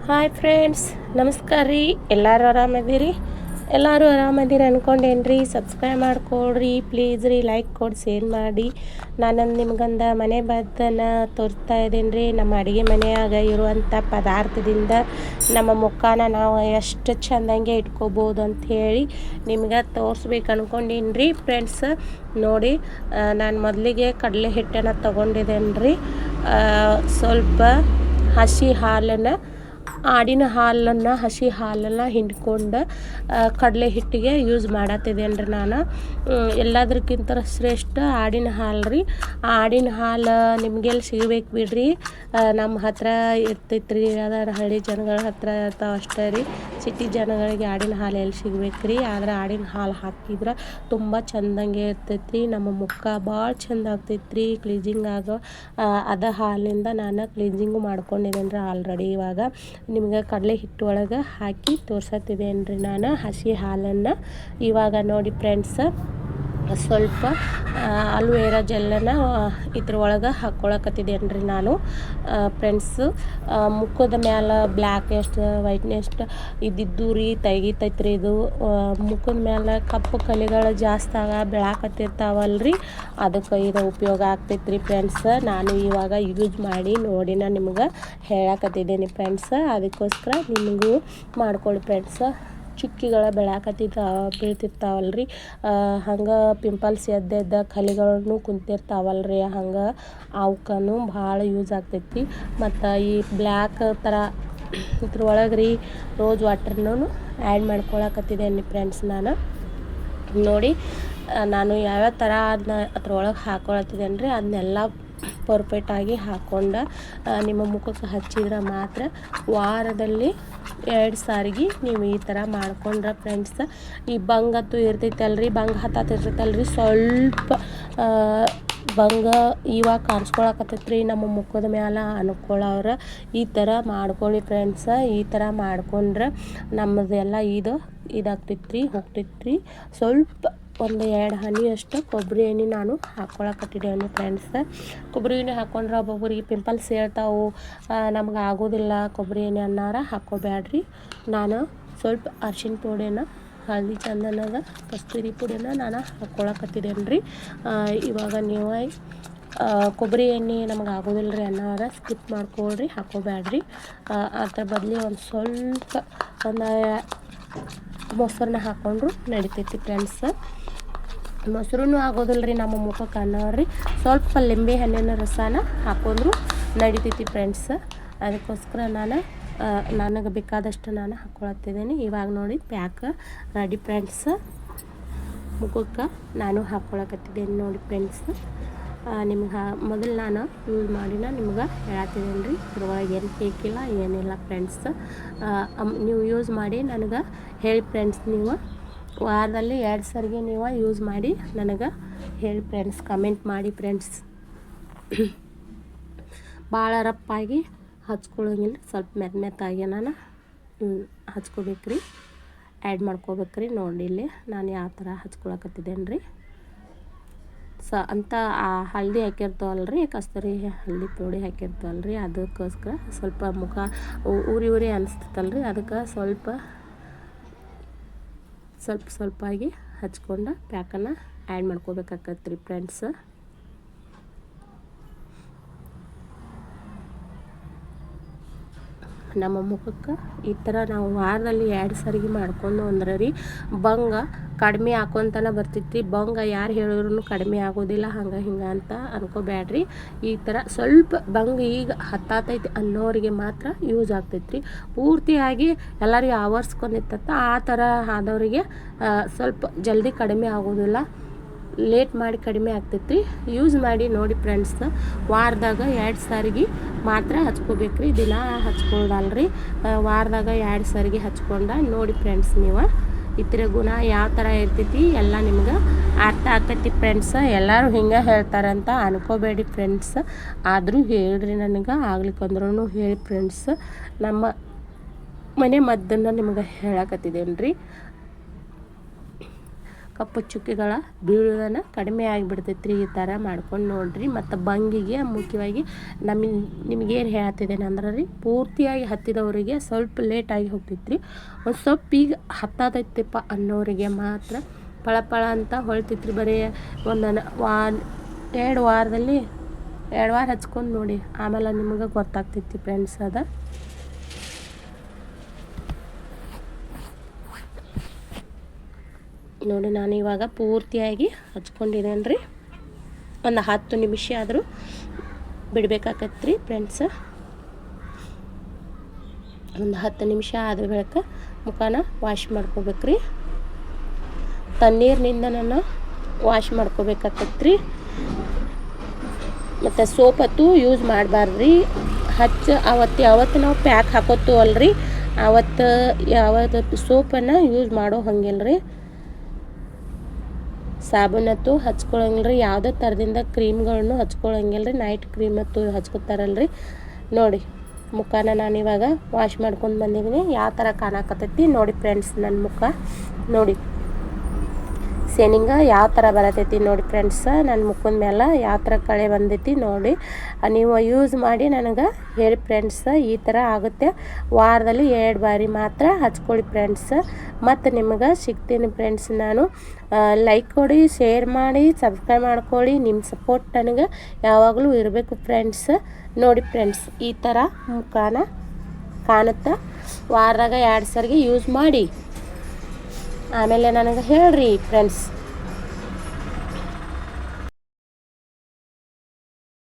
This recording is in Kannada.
ಹಾಯ್ ಫ್ರೆಂಡ್ಸ್, ನಮಸ್ಕಾರ ರೀ. ಎಲ್ಲರೂ ಆರಾಮದಿರಿ? ಎಲ್ಲರೂ ಆರಾಮದಿರಿ ಅಂದ್ಕೊಂಡೇನ್ರಿ. ಸಬ್ಸ್ಕ್ರೈಬ್ ಮಾಡ್ಕೊಳ್ರಿ ಪ್ಲೀಸ್ ರೀ. ಲೈಕ್ ಕೊಡಿ, ಶೇರ್ ಮಾಡಿ. ನಾನೊಂದು ನಿಮ್ಗಂದ ಮನೆ ಬದ್ದನ್ನು ತೋರಿಸ್ತಾ ಇದ್ದೀನಿ ರೀ. ನಮ್ಮ ಅಡುಗೆ ಮನೆಯಾಗ ಇರುವಂಥ ಪದಾರ್ಥದಿಂದ ನಮ್ಮ ಮುಖಾನ ನಾವು ಎಷ್ಟು ಚೆಂದಂಗೆ ಇಟ್ಕೋಬೋದು ಅಂಥೇಳಿ ನಿಮ್ಗೆ ತೋರಿಸ್ಬೇಕು ಅಂದ್ಕೊಂಡೀನಿ ರೀ ಫ್ರೆಂಡ್ಸ್. ನೋಡಿ, ನಾನು ಮೊದಲಿಗೆ ಕಡಲೆ ಹಿಟ್ಟನ್ನು ತೊಗೊಂಡಿದ್ದೇನೆ ರೀ. ಸ್ವಲ್ಪ ಹಸಿ ಹಾಲನ್ನು, ಆಡಿನ ಹಾಲನ್ನು, ಹಸಿ ಹಾಲನ್ನು ಹಿಂಡ್ಕೊಂಡು ಕಡಲೆ ಹಿಟ್ಟಿಗೆ ಯೂಸ್ ಮಾಡತ್ತಿದ್ದೇನೆ ರೀ ನಾನು. ಎಲ್ಲದಕ್ಕಿಂತ ಶ್ರೇಷ್ಠ ಆಡಿನ ಹಾಲು ರೀ. ಆಡಿನ ಹಾಲು ನಿಮಗೆಲ್ಲಿ ಸಿಗಬೇಕು ಬಿಡ್ರಿ, ನಮ್ಮ ಹತ್ರ ಇರ್ತೈತೆ ರೀ. ಅದರ ಹಳ್ಳಿ ಜನಗಳ ಹತ್ರ ಇರ್ತಾವೆ ಅಷ್ಟೇ ರೀ. ಸಿಟಿ ಜನಗಳಿಗೆ ಆಡಿನ ಹಾಲು ಎಲ್ಲಿ ಸಿಗ್ಬೇಕು ರೀ. ಆದ್ರೆ ಆಡಿನ ಹಾಲು ಹಾಕಿದ್ರೆ ತುಂಬ ಚೆಂದಂಗೆ ಇರ್ತೈತೆ ರೀ. ನಮ್ಮ ಮುಖ ಭಾಳ ಚೆಂದ ಆಗ್ತೈತೆ ರೀ. ಕ್ಲೀಜಿಂಗ್ ಆಗೋ ಅದ ಹಾಲಿನಿಂದ ನಾನು ಕ್ಲೀನ್ಸಿಂಗು ಮಾಡ್ಕೊಂಡಿದ್ದೇನೆ ರೀ ಆಲ್ರೆಡಿ. ಇವಾಗ ನಿಮ್ಗೆ ಕಡಲೆ ಹಿಟ್ಟು ಒಳಗೆ ಹಾಕಿ ತೋರ್ಸತ್ತಿದ್ದೇನೆ ರೀ ನಾನು ಹಸಿ ಹಾಲನ್ನು. ಇವಾಗ ನೋಡಿ ಫ್ರೆಂಡ್ಸ್, ಸ್ವಲ್ಪ ಅಲೋವೆರಾ ಜೆಲ್ಲನ್ನು ಇದ್ರೊಳಗೆ ಹಾಕ್ಕೊಳಕತ್ತಿದ್ದೇನೆ ರೀ ನಾನು ಫ್ರೆಂಡ್ಸು. ಮುಖದ ಮ್ಯಾಲೆ ಬ್ಲ್ಯಾಕೆಸ್ಟ್ ವೈಟ್ನೆಸ್ಟ್ ಇದ್ದಿದ್ದು ರೀ ತೆಗಿತೈತೆ ರೀ ಇದು. ಮುಖದ ಮ್ಯಾಲೆ ಕಪ್ಪು ಕಲೆಗಳು ಜಾಸ್ತಿ ಬೆಳಕತ್ತಿರ್ತಾವಲ್ಲ ರೀ, ಅದಕ್ಕೆ ಇದು ಉಪಯೋಗ ಆಗ್ತೈತೆ ರೀ ಫ್ರೆಂಡ್ಸ್. ನಾನು ಇವಾಗ ಯೂಸ್ ಮಾಡಿ ನೋಡಿ ನಾನು ನಿಮ್ಗೆ ಹೇಳಕತ್ತಿದ್ದೀನಿ ಫ್ರೆಂಡ್ಸ್. ಅದಕ್ಕೋಸ್ಕರ ನಿಮಗೂ ಮಾಡ್ಕೊಳ್ಳಿ ಫ್ರೆಂಡ್ಸ್. ಚುಕ್ಕಿಗಳ ಬೀಳ್ತಿರ್ತಾವಲ್ಲ ರೀ, ಹಂಗೆ ಪಿಂಪಲ್ಸ್ ಎದ್ದೆದ್ದ ಕಲೆಗಳನ್ನು ಕುಂತಿರ್ತಾವಲ್ಲ ರೀ, ಹಂಗೆ ಅವಕ್ಕೂ ಭಾಳ ಯೂಸ್ ಆಗ್ತೈತಿ. ಮತ್ತು ಈ ಬ್ಲ್ಯಾಕ್ ಥರ ಇದ್ರೊಳಗೆ ರೀ ರೋಸ್ ವಾಟರ್ನೂ ಆ್ಯಡ್ ಮಾಡ್ಕೊಳಕತ್ತಿದ್ದೇನೆ ಫ್ರೆಂಡ್ಸ್ ನಾನು. ನೋಡಿ, ನಾನು ಯಾವ್ಯಾವ ಥರ ಅದನ್ನ ಅದ್ರೊಳಗೆ ಹಾಕ್ಕೊಳತ್ತಿದ್ದೇನೆ ರೀ, ಅದನ್ನೆಲ್ಲ ಪರ್ಫೆಕ್ಟಾಗಿ ಹಾಕ್ಕೊಂಡು ನಿಮ್ಮ ಮುಖಕ್ಕೆ ಹಚ್ಚಿದ್ರೆ ಮಾತ್ರ ವಾರದಲ್ಲಿ 2 ಸಾರಿಗೆ ನೀವು ಈ ಥರ ಮಾಡ್ಕೊಂಡ್ರೆ ಫ್ರೆಂಡ್ಸ್. ಈ ಬಂಗತ್ತು ಇರ್ತೈತಲ್ರಿ, ಬಂಗ ಹತ್ತಿರ್ತೈತಲ್ರಿ, ಸ್ವಲ್ಪ ಬಂಗ ಇವಾಗ ಕಾಣಿಸ್ಕೊಳಕತ್ತೈತೆ ರೀ ನಮ್ಮ ಮುಖದ ಮ್ಯಾಲೆ ಅನ್ಕೊಳ್ಳೋರು ಈ ಥರ ಮಾಡ್ಕೊಳ್ಳಿ ಫ್ರೆಂಡ್ಸ. ಈ ಥರ ಮಾಡ್ಕೊಂಡ್ರೆ ನಮ್ಮದೆಲ್ಲ ಇದಾಗ್ತೈತೆ ರೀ, ಹೋಗ್ತೈತೆ ರೀ. ಸ್ವಲ್ಪ ಒಂದು 2 ಹನಿಯಷ್ಟು ಕೊಬ್ಬರಿ ಎಣ್ಣೆ ನಾನು ಹಾಕ್ಕೊಳಕತ್ತಿದ್ದೇನೆ ಫ್ರೆಂಡ್ಸ್. ಕೊಬ್ಬರಿ ಎಣ್ಣೆ ಹಾಕ್ಕೊಂಡ್ರೆ ಒಬ್ಬೊಬ್ಬರಿಗೆ ಪಿಂಪಲ್ಸ್ ಹೇಳ್ತಾವೆ, ನಮ್ಗೆ ಆಗೋದಿಲ್ಲ ಕೊಬ್ಬರಿ ಎಣ್ಣೆ ಅನ್ನಾರ ಹಾಕ್ಕೋಬೇಡ್ರಿ. ನಾನು ಸ್ವಲ್ಪ ಅರ್ಶಿಣ ಪುಡಿನ, ಹಳದಿ ಚಂದನದ ಕಸ್ತೂರಿ ಪುಡಿನ ನಾನು ಹಾಕ್ಕೊಳಕತ್ತಿದ್ದೇನೆ ರೀ. ಇವಾಗ ನೀವು ಕೊಬ್ಬರಿ ಎಣ್ಣೆ ನಮ್ಗೆ ಆಗೋದಿಲ್ಲ ರೀ ಅನ್ನೋರ ಸ್ಕಿಪ್ ಮಾಡ್ಕೊಳ್ರಿ, ಹಾಕ್ಕೋಬೇಡ್ರಿ. ಅದ್ರ ಬದಲಿ ಒಂದು ಸ್ವಲ್ಪ ಒಂದು ಮೊಸರನ್ನ ಹಾಕ್ಕೊಂಡ್ರು ನಡಿತೈತಿ ಫ್ರೆಂಡ್ಸ್. ಮೊಸರು ಆಗೋದಿಲ್ಲ ರೀ ನಮ್ಮ ಮುಖಕ್ಕೆ ಅನ್ನೋರಿ ಸ್ವಲ್ಪ ಲಿಂಬೆ ಹಣ್ಣಿನ ರಸನ ಹಾಕೊಂಡ್ರು ನಡಿತೈತಿ ಫ್ರೆಂಡ್ಸ್. ಅದಕ್ಕೋಸ್ಕರ ನನಗೆ ಬೇಕಾದಷ್ಟು ನಾನು ಹಾಕ್ಕೊಳತ್ತಿದ್ದೀನಿ. ಇವಾಗ ನೋಡಿ ಪ್ಯಾಕ್ ರೆಡಿ ಫ್ರೆಂಡ್ಸ್. ಮುಖಕ್ಕೆ ನಾನು ಹಾಕ್ಕೊಳಕತ್ತಿದ್ದೇನೆ ನೋಡಿ ಫ್ರೆಂಡ್ಸ್. ನಿಮ್ಗೆ ಮೊದಲು ನಾನು ಯೂಸ್ ಮಾಡಿನ ನಿಮ್ಗೆ ಹೇಳತ್ತಿದ್ದೇನೆ ರೀ. ಇದ್ರೊಳಗೆ ಏನು ಬೇಕಿಲ್ಲ ಏನಿಲ್ಲ ಫ್ರೆಂಡ್ಸ್. ನೀವು ಯೂಸ್ ಮಾಡಿ ನನಗೆ ಹೇಳಿ ಫ್ರೆಂಡ್ಸ್. ನೀವು ವಾರದಲ್ಲಿ 2 ಸಾರಿಗೆ ನೀವು ಯೂಸ್ ಮಾಡಿ ನನಗೆ ಹೇಳಿ ಫ್ರೆಂಡ್ಸ್, ಕಮೆಂಟ್ ಮಾಡಿ ಫ್ರೆಂಡ್ಸ್. ಭಾಳ ರಪ್ಪಾಗಿ ಹಚ್ಕೊಳ್ಳೋಂಗಿಲ್ಲ, ಸ್ವಲ್ಪ ಮೆತ್ತಾಗಿ ನಾನು ಹಚ್ಕೋಬೇಕ್ರಿ, ಆ್ಯಡ್ ಮಾಡ್ಕೋಬೇಕ್ರಿ. ನೋಡಿ ಇಲ್ಲಿ ನಾನು ಯಾವ ಥರ ಹಚ್ಕೊಳಕತ್ತಿದ್ದೇನೆ ರೀ. ಆ ಹಳದಿ ಹಾಕಿರ್ತಾವಲ್ರಿ, ಕಸ್ತೂರಿ ಹಳದಿ ಪುಡಿ ಹಾಕಿರ್ತಾವಲ್ರಿ, ಅದಕ್ಕೋಸ್ಕರ ಸ್ವಲ್ಪ ಮುಖ ಉರಿ ಅನಿಸ್ತೈತಲ್ರಿ, ಅದಕ್ಕೆ ಸ್ವಲ್ಪಾಗಿ ಹಚ್ಕೊಂಡು ಪ್ಯಾಕನ್ನು ಆ್ಯಡ್ ಮಾಡ್ಕೋಬೇಕಾಗತ್ತೆ ಫ್ರೆಂಡ್ಸ್. ನಮ್ಮ ಮುಖಕ್ಕೆ ಈ ಥರ ನಾವು ವಾರದಲ್ಲಿ 2 ಸಾರಿಗೆ ಮಾಡ್ಕೊಂಡು ಅಂದ್ರೆ ರೀ ಬಂಗ ಕಡಿಮೆ ಹಾಕೊಂತನ ಬರ್ತೈತಿ. ಬಂಗ ಯಾರು ಹೇಳಿದ್ರು ಕಡಿಮೆ ಆಗೋದಿಲ್ಲ ಹಂಗೆ ಹಿಂಗೆ ಅಂತ ಅನ್ಕೋಬೇಡ್ರಿ. ಈ ಥರ ಸ್ವಲ್ಪ ಬಂಗ ಈಗ ಹತ್ತೈತಿ ಅನ್ನೋರಿಗೆ ಮಾತ್ರ ಯೂಸ್ ಆಗ್ತೈತ್ರಿ. ಪೂರ್ತಿಯಾಗಿ ಎಲ್ಲರಿಗೂ ಆವರ್ಸ್ಕೊಂಡಿರ್ತೈತೆ ಆ ಥರ ಆದವರಿಗೆ ಸ್ವಲ್ಪ ಜಲ್ದಿ ಕಡಿಮೆ ಆಗೋದಿಲ್ಲ, ಲೇಟ್ ಮಾಡಿ ಕಡಿಮೆ ಆಗ್ತೈತಿ. ಯೂಸ್ ಮಾಡಿ ನೋಡಿ ಫ್ರೆಂಡ್ಸ್. ವಾರದಾಗ 2 ಸಾರಿಗೆ ಮಾತ್ರ ಹಚ್ಕೋಬೇಕ್ರಿ, ದಿನ ಹಚ್ಕೊಳ್ಳೋದಲ್ರಿ. ವಾರದಾಗ 2 ಸಾರಿಗೆ ಹಚ್ಕೊಂಡ ನೋಡಿ ಫ್ರೆಂಡ್ಸ್. ನೀವು ಇತರ ಗುಣ ಯಾವ ಥರ ಇರ್ತೈತಿ ಎಲ್ಲ ನಿಮ್ಗೆ ಅರ್ಥ ಆಗ್ತೈತಿ ಫ್ರೆಂಡ್ಸ್. ಎಲ್ಲರೂ ಹಿಂಗೆ ಹೇಳ್ತಾರಂತ ಅನ್ಕೋಬೇಡಿ ಫ್ರೆಂಡ್ಸ್. ಆದರೂ ಹೇಳ್ರಿ, ನನಗೆ ಆಗ್ಲಿಕ್ಕಂದ್ರೂ ಹೇಳಿ ಫ್ರೆಂಡ್ಸ್. ನಮ್ಮ ಮನೆ ಮದ್ದನ್ನು ನಿಮ್ಗೆ ಹೇಳಕತ್ತಿದ್ದೇನೆ ರೀ. ಕಪ್ಪು ಚುಕ್ಕಿಗಳ ಬೀಳೋದನ್ನು ಕಡಿಮೆ ಆಗಿಬಿಡ್ತೈತೆ ರೀ. ಈ ಥರ ಮಾಡ್ಕೊಂಡು ನೋಡಿರಿ. ಮತ್ತು ಬಂಗಿಗೆ ಮುಖ್ಯವಾಗಿ ನಿಮಗೇನು ಹೇಳ್ತಿದ್ದೇನೆ ಅಂದ್ರೆ ರೀ, ಪೂರ್ತಿಯಾಗಿ ಹತ್ತಿದವರಿಗೆ ಸ್ವಲ್ಪ ಲೇಟಾಗಿ ಹೋಗ್ತೈತೆ ರೀ. ಒಂದು ಸ್ವಲ್ಪ ಈಗ ಹತ್ತದೈತಿಪ್ಪ ಅನ್ನೋರಿಗೆ ಮಾತ್ರ ಪಳ ಅಂತ ಹೊಳ್ತೈತ್ರಿ. ಬರೀ ಒಂದು 2 ವಾರದಲ್ಲಿ 2 ವಾರ ಹಚ್ಕೊಂಡು ನೋಡಿ, ಆಮೇಲೆ ನಿಮಗೆ ಗೊತ್ತಾಗ್ತೈತಿ ಫ್ರೆಂಡ್ಸ್. ಅದು ನೋಡಿ, ನಾನು ಇವಾಗ ಪೂರ್ತಿಯಾಗಿ ಹಚ್ಕೊಂಡಿದ್ದೇನೆ ರೀ. ಒಂದು 10 ನಿಮಿಷ ಆದರೂ ಬಿಡಬೇಕಾಗತ್ತೆ ರೀ ಫ್ರೆಂಡ್ಸ. ಒಂದು 10 ನಿಮಿಷ ಆದ ಬಳಿಕ ಮುಖನ ವಾಶ್ ಮಾಡ್ಕೋಬೇಕ್ರಿ. ತಣ್ಣೀರಿನಿಂದ ನಾನು ವಾಶ್ ಮಾಡ್ಕೋಬೇಕಾಗತ್ತೆ ರೀ. ಮತ್ತು ಸೋಪತ್ತು ಯೂಸ್ ಮಾಡಬಾರ್ದ್ರಿ. ಅವತ್ತು ನಾವು ಪ್ಯಾಕ್ ಹಾಕೋತು ಅಲ್ರಿ, ಯಾವತ್ತು ಸೋಪನ್ನು ಯೂಸ್ ಮಾಡೋ ಹಂಗಿಲ್ಲ ರೀ. ಸಾಬೂನತ್ತು ಹಚ್ಕೊಳಂಗಿಲ್ಲ ರೀ. ಯಾವುದೇ ಥರದಿಂದ ಕ್ರೀಮ್ಗಳನ್ನು ಹಚ್ಕೊಳಂಗಿಲ್ಲ ರೀ. ನೈಟ್ ಕ್ರೀಮತ್ತು ಹಚ್ಕೊತಾರಲ್ರಿ. ನೋಡಿ, ಮುಖನ ನಾನು ಇವಾಗ ವಾಶ್ ಮಾಡ್ಕೊಂಡು ಬಂದಿದ್ದೀನಿ. ಯಾವ ಥರ ಕಾಣಕತ್ತೈತಿ ನೋಡಿ ಫ್ರೆಂಡ್ಸ್. ನನ್ನ ಮುಖ ನೋಡಿ, ಶೈನಿಂಗ ಯಾವ ಥರ ಬರತೈತಿ ನೋಡಿ ಫ್ರೆಂಡ್ಸ್. ನನ್ನ ಮುಖದ ಮೇಲೆ ಯಾವ ಥರ ಕಳೆ ಬಂದೈತಿ ನೋಡಿ. ನೀವು ಯೂಸ್ ಮಾಡಿ ನನಗೆ ಹೇಳಿ ಫ್ರೆಂಡ್ಸ್. ಈ ಥರ ಆಗುತ್ತೆ. ವಾರದಲ್ಲಿ 2 ಬಾರಿ ಮಾತ್ರ ಹಚ್ಕೊಳ್ಳಿ ಫ್ರೆಂಡ್ಸ್. ಮತ್ತು ನಿಮಗೆ ಸಿಗ್ತೀನಿ ಫ್ರೆಂಡ್ಸ್. ನಾನು ಲೈಕ್ ಕೊಡಿ, ಶೇರ್ ಮಾಡಿ, ಸಬ್ಸ್ಕ್ರೈಬ್ ಮಾಡ್ಕೊಳ್ಳಿ. ನಿಮ್ಮ ಸಪೋರ್ಟ್ ನನಗೆ ಯಾವಾಗಲೂ ಇರಬೇಕು ಫ್ರೆಂಡ್ಸ್. ನೋಡಿ ಫ್ರೆಂಡ್ಸ್, ಈ ಥರ ಮುಖನ ಕಾಣುತ್ತೆ. ವಾರದಾಗ 2 ಸರಿಗೆ ಯೂಸ್ ಮಾಡಿ ಆಮೇಲೆ ನನಗೆ ಹೇಳ್ರಿ ಫ್ರೆಂಡ್ಸ್.